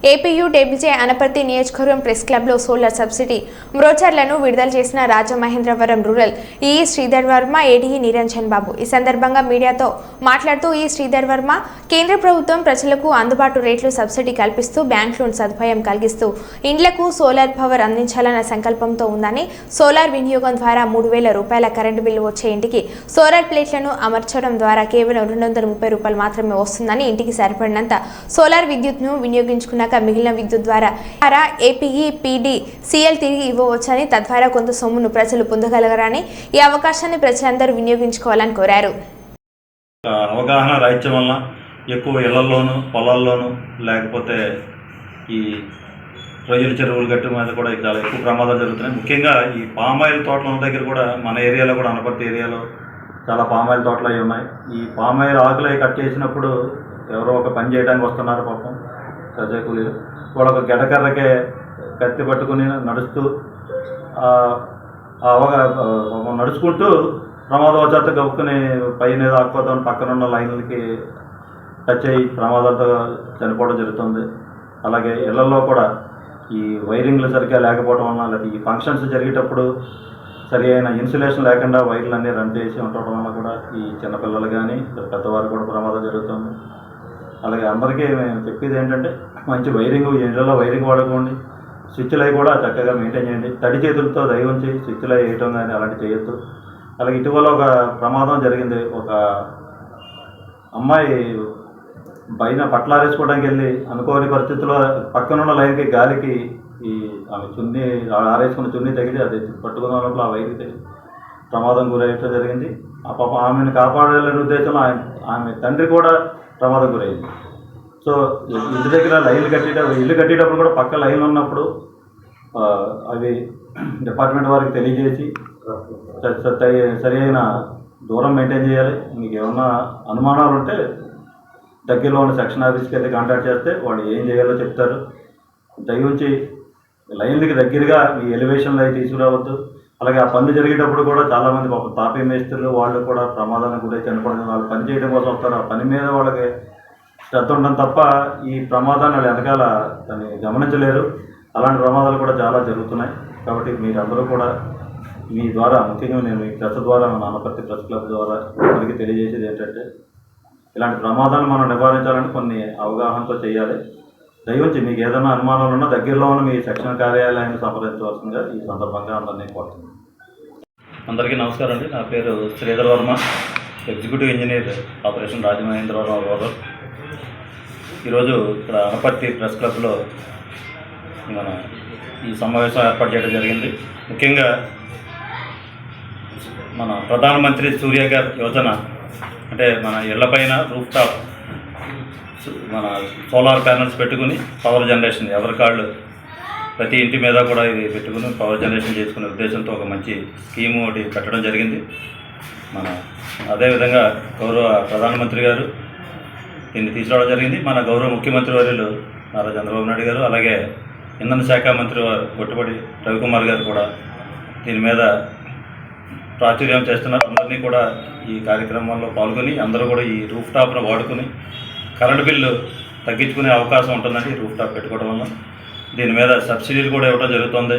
APU WJ Anaparthi నియోజకవర్గం press క్లబ్లో solar subsidy బ్రోచర్లను విడుదల చేసిన రాజమహేంద్రవరం రూరల్ ఈ శ్రీధర్ వర్మ, ఏడీఈ నిరంజన్ బాబు. ఈ సందర్భంగా మీడియాతో మాట్లాడుతూ ఈ శ్రీధర్ వర్మ, కేంద్ర ప్రభుత్వం ప్రజలకు అందుబాటు రేట్లు సబ్సిడీ కల్పిస్తూ బ్యాంక్ లోన్ సదుపాయం కలిగిస్తూ ఇండ్లకు సోలార్ పవర్ అందించాలన్న సంకల్పంతో ఉందని, సోలార్ వినియోగం ద్వారా 3,000 రూపాయల కరెంటు బిల్లు వచ్చే ఇంటికి సోలార్ ప్లేట్లను అమర్చడం ద్వారా కేవలం 230 రూపాయలు మాత్రమే వస్తుందని, ఇంటికి సరిపడినంత సోలార్ విద్యుత్ను వినియోగించుకున్న మిగిలిన విద్యుత్ ద్వారా ఏపీఈ పీడీ సీఎల్ తిరిగి ఇవ్వవచ్చని, తద్వారా కొంత సొమ్మును ప్రజలు పొందగలగరని, ఈ అవకాశాన్ని ప్రజలందరూ వినియోగించుకోవాలని కోరారు. అవగాహన రాహిత్యం వలన ఎక్కువ ఇళ్లలోను, పొలాల్లోనూ, లేకపోతే ఈ రొయ్యల చెరువులు గట్టు మీద కూడా చాలా ఎక్కువ ప్రమాదాలు జరుగుతున్నాయి. ముఖ్యంగా ఈ పామాయిల్ తోటల దగ్గర కూడా మన ఏరియాలో కూడా అనపర్తి ఏరియాలో చాలా పామాయిల్ తోటలు అవి ఉన్నాయి. ఈ పామాయిల్ ఆకులు కట్ చేసినప్పుడు ఎవరో ఒక పని చేయడానికి వస్తున్నారు పాపం సజా కూలీలు. వాళ్ళు ఒక గెడకర్రకే కత్తి పట్టుకుని నడుచుకుంటూ ప్రమాదవశాత్తు గవ్వుకుని పైన ఆకుపోతాం పక్కన ఉన్న లైన్లకి టచ్ అయ్యి ప్రమాదాలతో చనిపోవడం జరుగుతుంది. అలాగే ఇళ్లలో కూడా ఈ వైరింగ్లు సరిగ్గా లేకపోవడం వలన, లేదా ఈ ఫంక్షన్స్ జరిగేటప్పుడు సరి అయిన ఇన్సులేషన్ లేకుండా వైర్లన్నీ రన్ చేసి ఉండటం వల్ల కూడా ఈ చిన్నపిల్లలు కానీ పెద్దవారు కూడా ప్రమాదం జరుగుతుంది. అలాగే అందరికీ మేము చెప్పేది ఏంటంటే, మంచి వైరింగ్, ఇంట్లో వైరింగ్ వాడుకోండి. స్విచ్లు అవి కూడా చక్కగా మెయింటైన్ చేయండి. తడి చేతులతో దయ ఉంచి స్విచ్లు అవి వేయటం కానీ అలాంటివి చేయొద్దు. అలాగే ఇటీవల ఒక ప్రమాదం జరిగింది. ఒక అమ్మాయి పైన బట్టలు ఆరేసుకోవడానికి వెళ్ళి అనుకోని పరిస్థితుల్లో పక్కనున్న లైన్కి గాలికి ఈ ఆమె చున్నీ ఆరేసుకున్న చున్నీ తగిలి అది పట్టుకున్న లోపల ఆ వైర్కి తగిలి ప్రమాదం గురయ్యడం జరిగింది. ఆ పాప ఆమెను కాపాడాలనే ఉద్దేశంలో ఆమె తండ్రి కూడా ప్రమాదం గురైంది. సో ఇంటి దగ్గర ఇల్లు కట్టేటప్పుడు కూడా పక్క లైన్లు ఉన్నప్పుడు అవి డిపార్ట్మెంట్ వారికి తెలియజేసి సరి అయిన దూరం మెయింటైన్ చేయాలి. మీకు ఏమన్నా అనుమానాలు ఉంటే దగ్గరలో ఉన్న సెక్షన్ ఆఫీస్కి అయితే కాంటాక్ట్ చేస్తే వాళ్ళు ఏం చేయాలో చెప్తారు. దయవుంచి లైన్లకి దగ్గరగా మీ ఎలివేషన్లు అవి తీసుకురావద్దు. అలాగే ఆ పనులు జరిగేటప్పుడు కూడా చాలామంది పాపం తాపీ మేస్త్రులు వాళ్ళు కూడా ప్రమాదానికి గురై చనిపోవడం, వాళ్ళు పని చేయడం కోసం వస్తారు. ఆ పని మీద వాళ్ళకి శ్రద్ధ ఉండడం తప్ప ఈ ప్రమాదాన్ని వాళ్ళు వెనకాల దాన్ని గమనించలేరు. అలాంటి ప్రమాదాలు కూడా చాలా జరుగుతున్నాయి. కాబట్టి మీరందరూ కూడా మీ ద్వారా, ముఖ్యంగా నేను మీ ప్రెస్ ద్వారా, మన అనపర్తి ప్రెస్ క్లబ్ ద్వారా అందరికీ తెలియజేసేది ఏంటంటే, ఇలాంటి ప్రమాదాలను మనం నివారించాలంటే కొన్ని అవగాహనతో చేయాలి. దయవుంచి మీకు ఏదైనా అనుమానాలు ఉన్నా దగ్గరలో ఉన్న మీ సెక్షన్ కార్యాలయాన్ని సంప్రదించవలసిందిగా ఈ సందర్భంగా అందరినీ కోరుతున్నాను. అందరికీ నమస్కారం అండి. నా పేరు Sridhar Varma, executive engineer operation Rajamahendravaram rural. ఈరోజు ఇక్కడ అనపర్తి ప్రెస్ క్లబ్లో మన ఈ సమావేశం ఏర్పాటు చేయడం జరిగింది. ముఖ్యంగా మన ప్రధానమంత్రి సూర్యఘర్ యోజన, అంటే మన ఇళ్లపైన రూఫ్ టాప్ మన సోలార్ ప్యానల్స్ పెట్టుకుని పవర్ జనరేషన్, ఎవరి కాళ్ళు ప్రతి ఇంటి మీద కూడా ఇది పెట్టుకుని పవర్ జనరేషన్ చేసుకునే ఉద్దేశంతో ఒక మంచి స్కీము ఒకటి పెట్టడం జరిగింది. మన అదేవిధంగా గౌరవ ప్రధానమంత్రి గారు దీన్ని తీసుకురావడం జరిగింది. మన గౌరవ ముఖ్యమంత్రి వర్యులు నారా చంద్రబాబు నాయుడు గారు, అలాగే ఇంధన శాఖ మంత్రి గొట్టుబడి రవికుమార్ గారు కూడా దీని మీద ప్రాచుర్యం చేస్తున్నారు. అందరినీ కూడా ఈ కార్యక్రమంలో పాల్గొని అందరూ కూడా ఈ రూఫ్ టాప్ను వాడుకుని కరెంటు బిల్లు తగ్గించుకునే అవకాశం ఉంటుందండి. రూఫ్ టాప్ పెట్టుకోవడం వల్ల దీని మీద సబ్సిడీలు కూడా ఇవ్వడం జరుగుతుంది.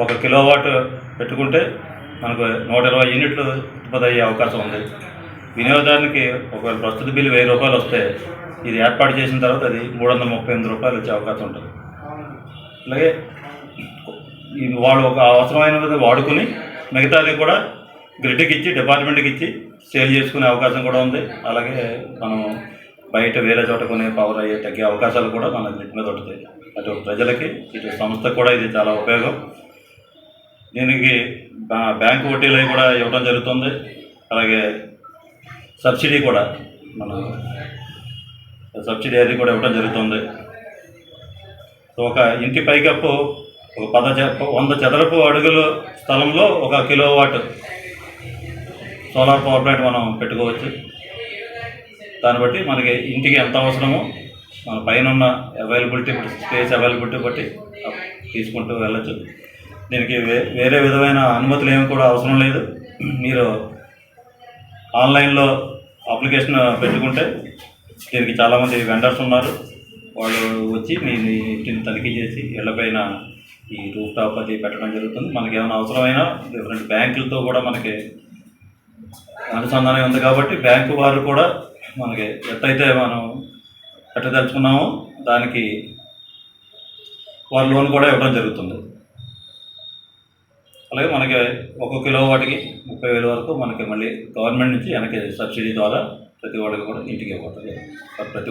1 కిలోవాట్ పెట్టుకుంటే మనకు 120 యూనిట్లు ఉత్పత్తి అయ్యే అవకాశం ఉంది. వినియోగదారునికి ఒకవేళ ప్రస్తుత బిల్లు 1000 రూపాయలు వస్తే ఇది ఏర్పాటు చేసిన తర్వాత అది 338 రూపాయలు వచ్చే అవకాశం ఉంటుంది. అలాగే వాళ్ళు ఒక అవసరమైన వాడుకుని మిగతాది కూడా గ్రిడ్కి ఇచ్చి, డిపార్ట్మెంట్కి ఇచ్చి సేల్ చేసుకునే అవకాశం కూడా ఉంది. అలాగే మనం బయట వేరే చోట కొనే పవర్ అయ్యే తగ్గే అవకాశాలు కూడా మన గ్రిడ్ మీద ఉంటుంది. అటు ప్రజలకి, ఇటు సంస్థకు కూడా ఇది చాలా ఉపయోగం. దీనికి బ్యాంకు వడ్డీలు కూడా ఇవ్వడం జరుగుతుంది. అలాగే సబ్సిడీ కూడా, మన సబ్సిడీ అది కూడా ఇవ్వడం జరుగుతుంది. ఒక ఇంటి పైకప్పు ఒక 100 చదరపు అడుగుల స్థలంలో 1 కిలోవాట్ సోలార్ పవర్ ప్లాంట్ మనం పెట్టుకోవచ్చు. దాన్ని బట్టి మనకి ఇంటికి ఎంత అవసరమో మన పైన ఉన్న అవైలబిలిటీ, స్పేస్ అవైలబిలిటీ బట్టి తీసుకుంటూ వెళ్ళచ్చు. దీనికి వేరే విధమైన అనుమతులు ఏమి కూడా అవసరం లేదు. మీరు ఆన్లైన్లో అప్లికేషన్ పెట్టుకుంటే దీనికి చాలామంది వెండర్స్ ఉన్నారు. వాళ్ళు వచ్చి మీ ఇంటిని తనిఖీ చేసి ఇళ్లపైన ఈ రూఫ్ టాప్ అది పెట్టడం జరుగుతుంది. మనకి ఏమైనా అవసరమైనా డిఫరెంట్ బ్యాంకులతో కూడా మనకి అనుసంధానం ఉంది కాబట్టి బ్యాంకు వారు కూడా మనకి ఎట్టయితే మనం పెట్టదలుచుకున్నామో దానికి వారు లోన్ కూడా ఇవ్వడం జరుగుతుంది. అలాగే మనకి 1 కిలోవాట్కి 30,000 వరకు మనకి మళ్ళీ గవర్నమెంట్ నుంచి వెనక్కి సబ్సిడీ ద్వారా ప్రతి వాడికి కూడా ఇంటికి ఇవ్వబడుతుంది. ప్రతి